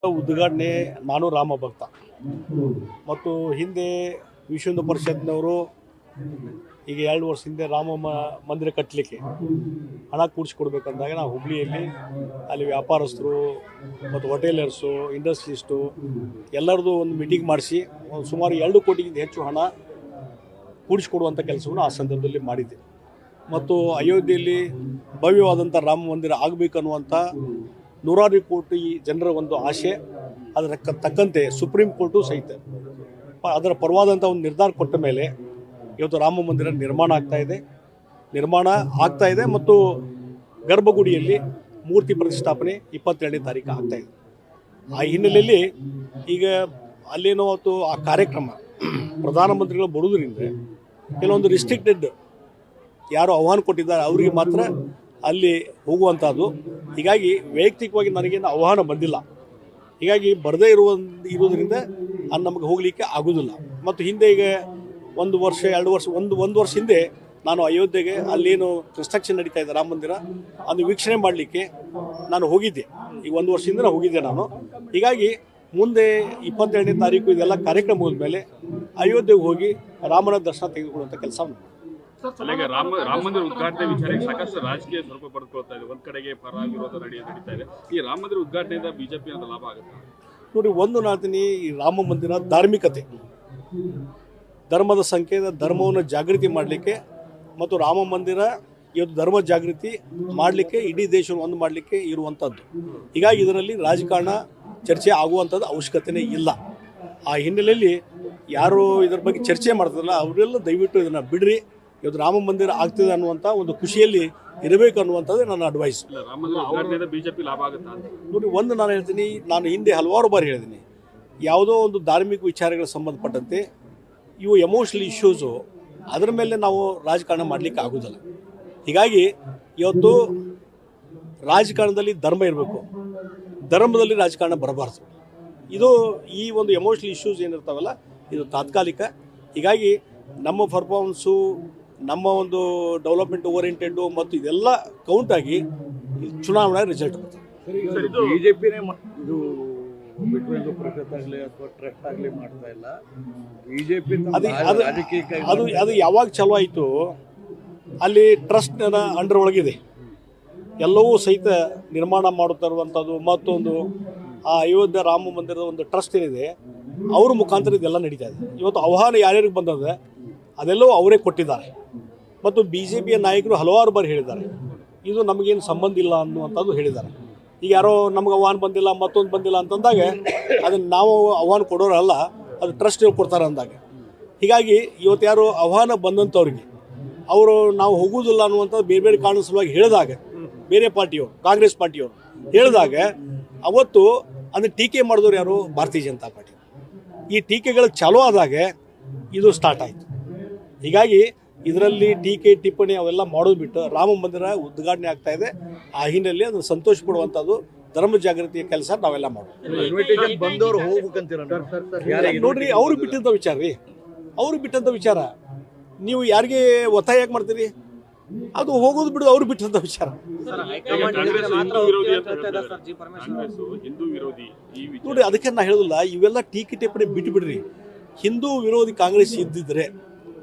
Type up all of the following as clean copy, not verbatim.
ಉದ್ಘಾಟನೆ ನಾನು ರಾಮ ಭಕ್ತ ಮತ್ತು ಹಿಂದೆ ವಿಶ್ವ ಹಿಂದೂ ಪರಿಷತ್ನವರು ಈಗ 2 ವರ್ಷ ಹಿಂದೆ ರಾಮ ಮಂದಿರ ಕಟ್ಟಲಿಕ್ಕೆ ಹಣ ಕೂಡಿಸ್ಕೊಡ್ಬೇಕಂದಾಗ ನಾವು ಹುಬ್ಳಿಯಲ್ಲಿ ಅಲ್ಲಿ ವ್ಯಾಪಾರಸ್ಥರು ಮತ್ತು ಹೋಟೆಲರ್ಸು ಇಂಡಸ್ಟ್ರಿಸ್ಟು ಎಲ್ಲರದು ಒಂದು ಮೀಟಿಂಗ್ ಮಾಡಿಸಿ ಸುಮಾರು 2 ಕೋಟಿಗಿಂತ ಹೆಚ್ಚು ಹಣ ಕೂಡಿಸ್ಕೊಡುವಂಥ ಕೆಲಸವನ್ನು ಆ ಸಂದರ್ಭದಲ್ಲಿ ಮಾಡಿದ್ದೆ. ಮತ್ತು ಅಯೋಧ್ಯೆಯಲ್ಲಿ ಭವ್ಯವಾದಂಥ ರಾಮ ಮಂದಿರ ಆಗಬೇಕನ್ನುವಂಥ 100 ಕೋಟಿ ಜನರ ಒಂದು ಆಶೆ, ಅದರ ತಕ್ಕಂತೆ ಸುಪ್ರೀಂ ಕೋರ್ಟು ಸಹಿತ ಅದರ ಪರವಾದಂಥ ಒಂದು ನಿರ್ಧಾರ ಕೊಟ್ಟ ಮೇಲೆ ಇವತ್ತು ರಾಮ ಮಂದಿರ ನಿರ್ಮಾಣ ಆಗ್ತಾ ಇದೆ ಮತ್ತು ಗರ್ಭಗುಡಿಯಲ್ಲಿ ಮೂರ್ತಿ ಪ್ರತಿಷ್ಠಾಪನೆ 22ನೇ ತಾರೀಕು ಆಗ್ತಾಯಿದೆ. ಆ ಹಿನ್ನೆಲೆಯಲ್ಲಿ ಈಗ ಅಲ್ಲೇನೋ ಅವತ್ತು ಆ ಕಾರ್ಯಕ್ರಮ ಪ್ರಧಾನಮಂತ್ರಿಗಳು ಬರುವುದರಿಂದ ಕೆಲವೊಂದು ರಿಸ್ಟ್ರಿಕ್ಟೆಡ್ ಯಾರು ಆಹ್ವಾನ ಕೊಟ್ಟಿದ್ದಾರೆ ಅವರಿಗೆ ಮಾತ್ರ ಅಲ್ಲಿ ಹೋಗುವಂಥದ್ದು. ಹೀಗಾಗಿ ವೈಯಕ್ತಿಕವಾಗಿ ನನಗೇನು ಆಹ್ವಾನ ಬಂದಿಲ್ಲ. ಹೀಗಾಗಿ ಬರದೇ ಇರುವುದರಿಂದ ಅದು ನಮಗೆ ಹೋಗಲಿಕ್ಕೆ ಆಗೋದಿಲ್ಲ. ಮತ್ತು ಹಿಂದೆ ಈಗ 1 ವರ್ಷ 2 ವರ್ಷ ಒಂದು ವರ್ಷ ಹಿಂದೆ ನಾನು ಅಯೋಧ್ಯೆಗೆ ಅಲ್ಲೇನು ಕನ್ಸ್ಟ್ರಕ್ಷನ್ ನಡೀತಾ ಇದೆ ರಾಮ ಮಂದಿರ ಅದು ವೀಕ್ಷಣೆ ಮಾಡಲಿಕ್ಕೆ ನಾನು ಹೋಗಿದ್ದೆ. ಈಗ 1 ವರ್ಷದಿಂದ ಹೋಗಿದ್ದೆ ನಾನು. ಹೀಗಾಗಿ ಮುಂದೆ 22ನೇ ತಾರೀಕು ಇದೆಲ್ಲ ಕಾರ್ಯಕ್ರಮ ಮುಗಿದ ಮೇಲೆ ಅಯೋಧ್ಯೆಗೆ ಹೋಗಿ ರಾಮನ ದರ್ಶನ ತೆಗೆದುಕೊಳ್ಳುವಂಥ ಕೆಲಸ ರಾಮ ಮಂದಿರ ಉದ್ಘಾಟನೆ ವಿಚಾರಕ್ಕೆ ಸಾಕಷ್ಟು ರಾಜಕೀಯ ಸ್ವರೂಪ ಪಡೆದುಕೊಳ್ತಾ ಇದೆ. ಒಂದ್ ಕಡೆಗೆ ಪರ ವಿರೋಧ ನಡೀತಾ ಇದೆ. ಈ ರಾಮ ಮಂದಿರ ಉದ್ಘಾಟನೆಯಿಂದ ಬಿಜೆಪಿ ಅಂತ ಲಾಭ ಆಗುತ್ತೆ ನೋಡಿ. ಒಂದು ನಾಳ್ತೀನಿ, ಈ ರಾಮ ಮಂದಿರ ಧಾರ್ಮಿಕತೆ, ಧರ್ಮದ ಸಂಕೇತ, ಧರ್ಮವನ್ನು ಜಾಗೃತಿ ಮಾಡಲಿಕ್ಕೆ ಮತ್ತು ರಾಮ ಮಂದಿರ ಇವತ್ತು ಧರ್ಮ ಜಾಗೃತಿ ಮಾಡಲಿಕ್ಕೆ ಇಡೀ ದೇಶವನ್ನು ಒಂದು ಮಾಡಲಿಕ್ಕೆ ಇರುವಂಥದ್ದು. ಹೀಗಾಗಿ ಇದರಲ್ಲಿ ರಾಜಕಾರಣ ಚರ್ಚೆ ಆಗುವಂಥದ್ದು ಅವಶ್ಯಕತೆಯೇ ಇಲ್ಲ. ಆ ಹಿನ್ನೆಲೆಯಲ್ಲಿ ಯಾರು ಇದರ ಬಗ್ಗೆ ಚರ್ಚೆ ಮಾಡ್ತಾರಲ್ಲ ಅವರೆಲ್ಲ ದಯವಿಟ್ಟು ಇದನ್ನು ಬಿಡ್ರಿ. ಇವತ್ತು ರಾಮ ಮಂದಿರ ಆಗ್ತಿದೆ ಅನ್ನುವಂಥ ಒಂದು ಖುಷಿಯಲ್ಲಿ ಇರಬೇಕು ಅನ್ನುವಂಥದ್ದು ನನ್ನ ಅಡ್ವೈಸ್. ಬಿಜೆಪಿ ಲಾಭ ಆಗುತ್ತಾ ನೋಡಿ, ಒಂದು ನಾನು ಹೇಳ್ತೀನಿ, ನಾನು ಹಿಂದೆ ಹಲವಾರು ಬಾರಿ ಹೇಳಿದ್ದೀನಿ, ಯಾವುದೋ ಒಂದು ಧಾರ್ಮಿಕ ವಿಚಾರಗಳಿಗೆ ಸಂಬಂಧಪಟ್ಟಂತೆ ಇವು ಎಮೋಷನಲ್ ಇಶ್ಯೂಸು, ಅದರ ಮೇಲೆ ನಾವು ರಾಜಕಾರಣ ಮಾಡಲಿಕ್ಕೆ ಆಗೋದಿಲ್ಲ. ಹೀಗಾಗಿ ಇವತ್ತು ರಾಜಕಾರಣದಲ್ಲಿ ಧರ್ಮ ಇರಬೇಕು, ಧರ್ಮದಲ್ಲಿ ರಾಜಕಾರಣ ಬರಬಾರ್ದು. ಇದು ಈ ಒಂದು ಎಮೋಷನಲ್ ಇಶ್ಯೂಸ್ ಏನಿರ್ತಾವಲ್ಲ ಇದು ತಾತ್ಕಾಲಿಕ. ಹೀಗಾಗಿ ನಮ್ಮ ಪರ್ಫಾರ್ಮೆನ್ಸು, ನಮ್ಮ ಒಂದು ಡೆವಲಪ್ಮೆಂಟ್ ಓರಿಯೆಂಟೆಡ್ ಮತ್ತು ಇದೆಲ್ಲ ಕೌಂಟ್ ಆಗಿ ಚುನಾವಣೆ ರಿಸಲ್ಟ್ ಬರ್ತದೆ. ಬಿಜೆಪಿನೇ ಇದು ಬಿಟ್ಟು ಪರಿಷತ್ ಆಗಲಿ ಅಥವಾ ಟ್ರಸ್ಟ್ ಆಗಲಿ ಮಾಡ್ತಾ ಇಲ್ಲ. ಬಿಜೆಪಿ ಅದು ಯಾವಾಗ ಚಲೋ ಆಯಿತು, ಅಲ್ಲಿ ಟ್ರಸ್ಟ್ ಅಂಡರ್ ಒಳಗಿದೆ, ಎಲ್ಲವೂ ಸಹಿತ ನಿರ್ಮಾಣ ಮಾಡುತ್ತಿರುವಂಥದ್ದು. ಮತ್ತೊಂದು ಆ ಅಯೋಧ್ಯೆ ರಾಮ ಮಂದಿರದ ಒಂದು ಟ್ರಸ್ಟ್ ಏನಿದೆ ಅವ್ರ ಮುಖಾಂತರ ಇದೆಲ್ಲ ನಡೀತಾ ಇದೆ. ಇವತ್ತು ಆಹ್ವಾನ ಯಾರ್ಯಾರಿಗೆ ಬಂದದೆ ಅದೆಲ್ಲವೂ ಅವರೇ ಕೊಟ್ಟಿದ್ದಾರೆ. ಮತ್ತು BJPಯ ನಾಯಕರು ಹಲವಾರು ಬಾರಿ ಹೇಳಿದ್ದಾರೆ ಇದು ನಮಗೇನು ಸಂಬಂಧ ಇಲ್ಲ ಅನ್ನುವಂಥದ್ದು ಹೇಳಿದ್ದಾರೆ. ಈಗ ಯಾರೋ ನಮ್ಗೆ ಆಹ್ವಾನ ಬಂದಿಲ್ಲ, ಮತ್ತೊಂದು ಬಂದಿಲ್ಲ ಅಂತಂದಾಗ ಅದನ್ನು ನಾವು ಆಹ್ವಾನ ಕೊಡೋರಲ್ಲ, ಅದು ಟ್ರಸ್ಟ್ ಕೊಡ್ತಾರೆ ಅಂದಾಗ. ಹೀಗಾಗಿ ಇವತ್ತು ಯಾರು ಆಹ್ವಾನ ಬಂದಂಥವ್ರಿಗೆ ಅವರು ನಾವು ಹೋಗುವುದಿಲ್ಲ ಅನ್ನುವಂಥದ್ದು ಬೇರೆ ಬೇರೆ ಕಾರಣ ಸಲುವಾಗಿ ಹೇಳಿದಾಗ, ಬೇರೆ ಪಾರ್ಟಿಯವರು, ಕಾಂಗ್ರೆಸ್ ಪಾರ್ಟಿಯವರು ಹೇಳಿದಾಗ ಅವತ್ತು ಅದನ್ನು ಟೀಕೆ ಮಾಡಿದವರು ಯಾರು? ಭಾರತೀಯ ಜನತಾ ಪಾರ್ಟಿ. ಈ ಟೀಕೆಗಳು ಚಾಲೂ ಆದಾಗ ಇದು ಸ್ಟಾರ್ಟ್ ಆಯಿತು. ಹೀಗಾಗಿ ಇದರಲ್ಲಿ ಟೀಕೆ ಟಿಪ್ಪಣಿ ಅವೆಲ್ಲ ಮಾಡೋದು ಬಿಟ್ಟು ರಾಮ ಮಂದಿರ ಉದ್ಘಾಟನೆ ಆಗ್ತಾ ಇದೆ. ಆ ಹಿನ್ನೆಲೆಯಲ್ಲಿ ಅದನ್ನು ಸಂತೋಷ ಪಡುವಂಥದ್ದು ಧರ್ಮ ಜಾಗೃತಿಯ ಕೆಲಸ ನಾವೆಲ್ಲ ಮಾಡೋದು. ನೋಡ್ರಿ, ಅವರು ಬಿಟ್ಟಂಥ ವಿಚಾರ ರೀ, ಅವರು ಬಿಟ್ಟಂಥ ವಿಚಾರ. ನೀವು ಯಾರಿಗೆ ಒತ್ತಾಯ ಯಾಕೆ ಮಾಡ್ತೀರಿ? ಅದು ಹೋಗೋದು ಬಿಡೋದು ಅವ್ರು ಬಿಟ್ಟಂಥ ವಿಚಾರ. ನೋಡಿ, ಅದಕ್ಕೆ ನಾ ಹೇಳೋದಿಲ್ಲ, ಇವೆಲ್ಲ ಟೀಕೆ ಟಿಪ್ಪಣಿ ಬಿಟ್ಟು ಬಿಡ್ರಿ. ಹಿಂದೂ ವಿರೋಧಿ ಕಾಂಗ್ರೆಸ್ ಇದ್ದಿದ್ರೆ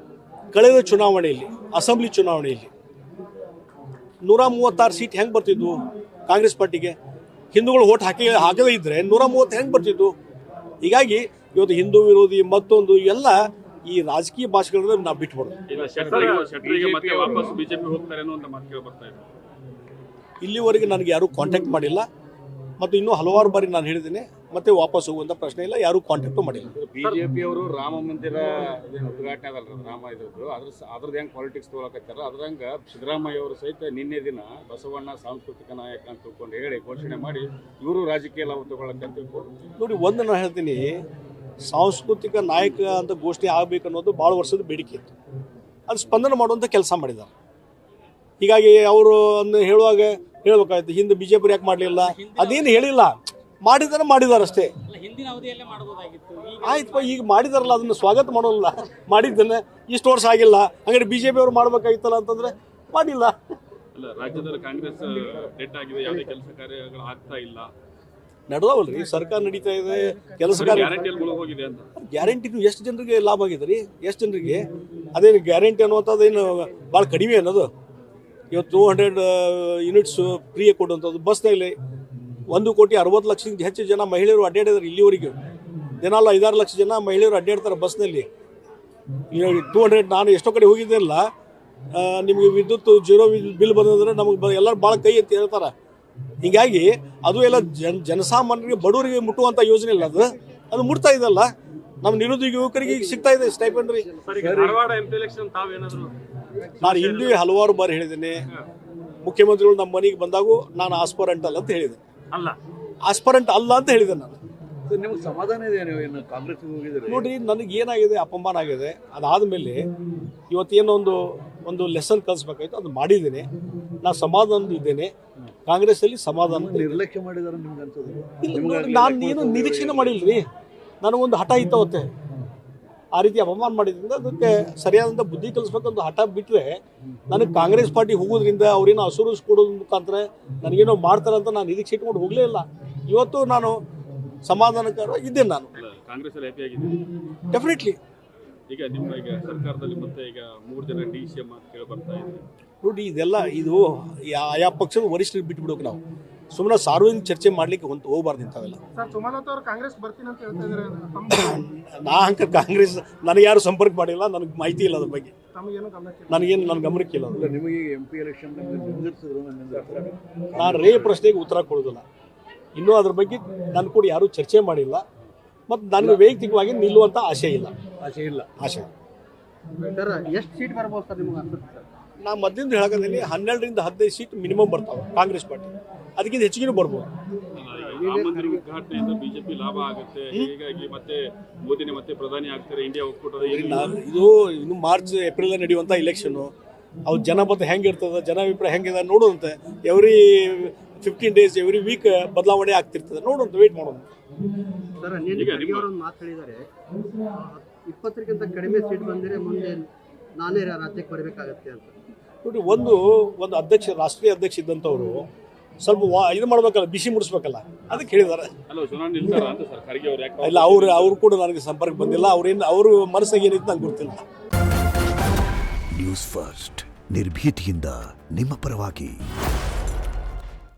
ಕಳೆದ ಚುನಾವಣೆಯಲ್ಲಿ, ಅಸೆಂಬ್ಲಿ ಚುನಾವಣೆಯಲ್ಲಿ 136 ಸೀಟ್ ಹೆಂಗೆ ಬರ್ತಿದ್ವು ಕಾಂಗ್ರೆಸ್ ಪಾರ್ಟಿಗೆ? ಹಿಂದೂಗಳು ಓಟ್ ಹಾಕದೇ ಇದ್ದರೆ 130 ಹೆಂಗೆ ಬರ್ತಿದ್ವು? ಹೀಗಾಗಿ ಇವತ್ತು ಹಿಂದೂ ವಿರೋಧಿ ಮತ್ತೊಂದು ಎಲ್ಲ ಈ ರಾಜಕೀಯ ಭಾಷೆಗಳನ್ನ ನಾವು ಬಿಟ್ಬಿಡೋದು. ಇಲ್ಲಿವರೆಗೆ ನನಗೆ ಯಾರೂ ಕಾಂಟ್ಯಾಕ್ಟ್ ಮಾಡಿಲ್ಲ ಮತ್ತು ಇನ್ನೂ ಹಲವಾರು ಬಾರಿ ನಾನು ಹೇಳಿದ್ದೀನಿ, ಮತ್ತೆ ವಾಪಸ್ ಹೋಗುವಂಥ ಪ್ರಶ್ನೆ ಇಲ್ಲ, ಯಾರೂ ಕಾಂಟ್ಯಾಕ್ಟು ಮಾಡಿಲ್ಲ. ಬಿಜೆಪಿ ಅವರು ರಾಮ ಮಂದಿರ ಉದ್ಘಾಟನೆ ಅದಲ್ಲ, ರಾಮ ಇದ್ದು ಅದ್ರದ್ದು ಹೆಂಗೆ ಪಾಲಿಟಿಕ್ಸ್ ತೊಗೊಳಕತ್ತಾರ, ಅದ್ರಂಗೆ ಸಿದ್ದರಾಮಯ್ಯ ಅವರು ಸಹಿತ ನಿನ್ನೆ ದಿನ ಬಸವಣ್ಣ ಸಾಂಸ್ಕೃತಿಕ ನಾಯಕ ಅಂತ ತಿಳ್ಕೊಂಡು ಹೇಳಿ ಘೋಷಣೆ ಮಾಡಿ ಇವರು ರಾಜಕೀಯ ಲಾಭ ತಗೊಳಕ್ಕೆ ತಿಳ್ಕೊಂಡು. ನೋಡಿ, ಒಂದು ನಾನು ಹೇಳ್ತೀನಿ, ಸಾಂಸ್ಕೃತಿಕ ನಾಯಕ ಅಂತ ಘೋಷಣೆ ಆಗಬೇಕನ್ನೋದು ಭಾಳ ವರ್ಷದ ಬೇಡಿಕೆ ಇತ್ತು. ಅದು ಸ್ಪಂದನೆ ಮಾಡುವಂಥ ಕೆಲಸ ಮಾಡಿದ್ದಾರೆ. ಹೀಗಾಗಿ ಅವರು ಅನ್ನು ಹೇಳುವಾಗ ಹೇಳ್ಬೇಕಾಯ್ತು, ಹಿಂದೆ BJP ಯಾಕೆ ಮಾಡಲಿಲ್ಲ? ಅದೇನು ಹೇಳಿಲ್ಲ, ಮಾಡಿದ್ದಾರೆ ಅಷ್ಟೇ. ಆಯ್ತು, ಈಗ ಮಾಡಿದಾರಲ್ಲ, ಅದನ್ನು ಸ್ವಾಗತ ಮಾಡೋಲ್ಲ. ಮಾಡಿದ್ದನ್ನು ಇಷ್ಟು ವರ್ಷ ಆಗಿಲ್ಲ, ಹಾಗಾದ್ರೆ BJP ಅವರು ಮಾಡ್ಬೇಕಾಗಿತ್ತಲ್ಲ ಅಂತಂದ್ರೆ ಮಾಡಿಲ್ಲ. ರಾಜ್ಯದಲ್ಲಿ ಕಾಂಗ್ರೆಸ್ ಡೆಡ್ ಆಗಿದೆ, ಯಾವುದೇ ಕೆಲಸ ಕಾರ್ಯಗಳು ಆಗ್ತಾ ಇಲ್ಲ. ನಡೆದವಲ್ರಿ, ಸರ್ಕಾರ ನಡೀತಾ ಇದೆ, ಕೆಲಸ ಕಾರ್ಯ ಗ್ಯಾರಂಟಿಯಲ್ಲಿ ಮುಳುಗೋಗಿದೆ ಅಂತ. ಗ್ಯಾರಂಟಿನೂ ಎಷ್ಟು ಜನರಿಗೆ ಲಾಭ ಆಗಿದೆ ರೀ? ಎಷ್ಟು ಜನರಿಗೆ? ಅದೇನು ಗ್ಯಾರಂಟಿ ಅನ್ನುವಂಥದ್ದು ಏನು ಭಾಳ ಕಡಿಮೆ ಅನ್ನೋದು? ಇವತ್ತು 200 ಯೂನಿಟ್ಸು ಫ್ರೀ ಕೊಡುವಂಥದ್ದು ಬಸ್ನಲ್ಲಿ 1,60,00,000 ಹೆಚ್ಚು ಜನ ಮಹಿಳೆಯರು ಅಡ್ಡಾಡಿದ್ದಾರೆ ಇಲ್ಲಿವರೆಗೂ. ದಿನಾಲು 5-6 ಲಕ್ಷ ಜನ ಮಹಿಳೆಯರು ಅಡ್ಡಾಡ್ತಾರೆ ಬಸ್ನಲ್ಲಿ. 200 ನಾನು ಎಷ್ಟೋ ಕಡೆ ಹೋಗಿದ್ದೆಲ್ಲ ನಿಮಗೆ ವಿದ್ಯುತ್ ಜೀರೋ ಬಿಲ್ ಬಂದಂದ್ರೆ ನಮಗೆ ಎಲ್ಲರೂ ಭಾಳ ಕೈ ಅಂತ ಹೇಳ್ತಾರೆ. ಹೀಗಾಗಿ ಅದು ಎಲ್ಲ ಜನಸಾಮಾನ್ಯರಿಗೆ ಬಡವರಿಗೆ ಮುಟ್ಟುವಂಥ ಯೋಜನೆ ಇಲ್ಲ, ಅದು ಮುಟ್ತಾ ಇದೆಲ್ಲ. ನಮ್ಮ ನಿರುದ್ಯೋಗ ಯುವಕರಿಗೆ ಈಗ ಸಿಗ್ತಾ ಇದೆ ಸ್ಟೈಪೆಂಡ್ ರೀ. ನಾನು ಹಿಂದೆ ಹಲವಾರು ಬಾರಿ ಹೇಳಿದ್ದೇನೆ, ಮುಖ್ಯಮಂತ್ರಿಗಳು ನಮ್ಮ ಮನೆಗೆ ಬಂದಾಗೂ ನಾನು ಆಸ್ಪರೆಂಟ್ ಅಲ್ಲ ಅಂತ ಹೇಳಿದೆ. ಆಸ್ಪರೆಂಟ್ ಅಲ್ಲ ಅಂತ ಹೇಳಿದೆ ನಾನು. ನಿಮ್ಗೆ ಸಮಾಧಾನ ಇದೆ, ನೀವು ಇನ್ನು ಕಾಂಗ್ರೆಸ್ಗೆ ಹೋಗಿದ್ದೀರಿ ನೋಡ್ರಿ, ನನಗೆ ಏನಾಗಿದೆ, ಅಪಮಾನ ಆಗಿದೆ. ಅದಾದಮೇಲೆ ಇವತ್ತೇನೋ ಒಂದು ಲೆಸನ್ ಕಲಿಸ್ಬೇಕಾಯ್ತು, ಅದು ಮಾಡಿದ್ದೀನಿ. ನಾನು ಸಮಾಧಾನ ಇದ್ದೇನೆ. ಕಾಂಗ್ರೆಸ್ಸಲ್ಲಿ ಸಮಾಧಾನ ನಿರ್ಲಕ್ಷ್ಯ ಮಾಡಿದಾರೆ ನಿಮ್ಗೆ ಅನ್ಸೋದು? ನಾನು ಏನು ನಿರೀಕ್ಷೆನೇ ಮಾಡಿಲ್ರಿ. ನನಗೊಂದು ಹಠ ಇತ್ತವತ್ತೆ, ಆ ರೀತಿ ಅಪಮಾನ ಮಾಡಿದ್ರಿಂದ ಅದಕ್ಕೆ ಸರಿಯಾದಂಥ ಬುದ್ಧಿ ಕಲಿಸ್ಬೇಕಂತ ಹಠ ಬಿಟ್ಟರೆ ನನಗೆ ಕಾಂಗ್ರೆಸ್ ಪಾರ್ಟಿ ಹೋಗೋದ್ರಿಂದ ಅವ್ರೇನೋ ಅಸುರಸ್ ಕೊಡೋದ್ರ ಮುಖಾಂತರ ನನಗೇನೋ ಮಾಡ್ತಾರಂತ ನಾನು ನಿರೀಕ್ಷೆ ಇಟ್ಕೊಂಡು ಹೋಗಲೇ ಇಲ್ಲ. ಇವತ್ತು ನಾನು ಸಮಾಧಾನಕರ ಇದ್ದೇನೆ. ನಾನು ಕಾಂಗ್ರೆಸ್ಸಲ್ಲಿ ಹ್ಯಾಪಿ ಆಗಿದೆ ಡೆಫಿನೆಟ್ಲಿ. ಈಗ ನಿಮ್ಮ ಈಗ ಸರ್ಕಾರದಲ್ಲಿ ಮತ್ತೆ ಈಗ 3 ಜನ DCM ಅಂತ ಕೇಳಿ ಬರ್ತಾ ಇದೆ. ನೋಡಿ, ಇದೆಲ್ಲ ಇದು ಆಯಾ ಪಕ್ಷದ ವರಿಷ್ಠರಿಗೆ ಬಿಟ್ಬಿಡ್ಬೇಕು. ನಾವು ಸುಮ್ಮನೆ ಸಾರ್ವಜನಿಕ ಚರ್ಚೆ ಮಾಡ್ಲಿಕ್ಕೆ ಹೋಗ್ಬಾರ್ದು ಇಂಥವೆಲ್ಲ. ನಾ ಹಂಗೆ ಕಾಂಗ್ರೆಸ್ ನನಗೆ ಯಾರು ಸಂಪರ್ಕ ಮಾಡಿಲ್ಲ, ನನಗೆ ಮಾಹಿತಿ ಇಲ್ಲ ಅದ್ರ ಬಗ್ಗೆ, ನನಗೇನು ನನ್ನ ಗಮನಕ್ಕೆ ಇಲ್ಲ. ನಿಮಗೆ MP ಎಲೆಕ್ಷನ್ ನಿಂದಿರ್ಸಿದ್ರು? ನಾನು ರೇ ಪ್ರಶ್ನೆಗೆ ಉತ್ತರ ಕೊಡೋದಿಲ್ಲ. ಇನ್ನೂ ಅದ್ರ ಬಗ್ಗೆ ನನ್ನ ಕೂಡ ಯಾರೂ ಚರ್ಚೆ ಮಾಡಿಲ್ಲ, ಮತ್ತು ನನಗೆ ವೈಯಕ್ತಿಕವಾಗಿ ನಿಲ್ಲುವಂಥ ಆಸೆ ಇಲ್ಲ. ಆಸೆ ಎಷ್ಟು ಸೀಟ್ ಬರ್ಬೋದು ಸರ್ ನಿಮ್ಗೆ ಅನ್ಸುತ್ತೆ ಸರ್? ನಾ ಮಧ್ಯದಿಂದ ಹೇಳಕಂತೀನಿ, 12 ರಿಂದ 15 ಸೀಟ್ ಮಿನಿಮಮ್ ಬರ್ತಾವೆ ಕಾಂಗ್ರೆಸ್ ಪಾರ್ಟಿ. ಅದಕ್ಕಿಂತ ಹೆಚ್ಚಿಗೆ ಬರ್ಬೋದು. ರಾಮ ಮಂದಿರ ಉದ್ಘಾಟನೆಯಿಂದ ಬಿಜೆಪಿ ಲಾಭ ಆಗುತ್ತೆ, ಹೀಗಾಗಿ ಮತ್ತೆ ಮೋದಿನೇ ಮತ್ತೆ ಪ್ರಧಾನಿ ಆಗ್ತಾರೆ, ಇಂಡಿಯಾ ಒಕ್ಕೂಟದ. ಇದು ಇನ್ನು ಮಾರ್ಚ್ ಏಪ್ರಿಲ್ ನಡೆಯುವಂಥ ಇಲೆಕ್ಷನ್ನು. ಅವ್ರು ಜನಪಥ ಹೆಂಗಿರ್ತದೆ, ಜನಾಭಿಪ್ರಾಯ ಹೆಂಗಿದೆ ನೋಡುವಂತೆ. ಎವ್ರಿ 15 days ಎವ್ರಿ ವೀಕ್ ಬದಲಾವಣೆ ಆಗ್ತಿರ್ತದೆ, ನೋಡುವಂತ ವೇಟ್ ಮಾಡೋಣ. ಸರ್, ಅವರೊಂದು ಮಾತು ಹೇಳಿದ್ದಾರೆ, 20ಕ್ಕಿಂತ ಕಡಿಮೆ ಸೀಟ್ ಬಂದರೆ ಮುಂದೆ ನಾನೇ ರಾಜ್ಯಕ್ಕೆ ಬರಬೇಕಾಗತ್ತೆ ಅಂತ. ನೋಡಿ, ಒಂದು ಅಧ್ಯಕ್ಷ, ರಾಷ್ಟ್ರೀಯ ಅಧ್ಯಕ್ಷ ಇದ್ದಂಥವ್ರು ಸ್ವಲ್ಪ ಇದು ಮಾಡ್ಬೇಕಲ್ಲ, ಬಿಸಿ ಮುಡಿಸ್ಬೇಕಲ್ಲ, ಅದಕ್ಕೆ ಹೇಳಿದ್ದಾರೆ. ಇಲ್ಲ, ಅವ್ರು ಕೂಡ ನನಗೆ ಸಂಪರ್ಕ ಬಂದಿಲ್ಲ. ಅವ್ರ ಮನಸ್ಸಿಗೆ ಏನಿತ್ತು ನಂಗೆ ಗೊತ್ತಿಲ್ಲ. ನ್ಯೂಸ್ ಫಸ್ಟ್, ನಿರ್ಭೀತಿಯಿಂದ ನಿಮ್ಮ ಪರವಾಗಿ.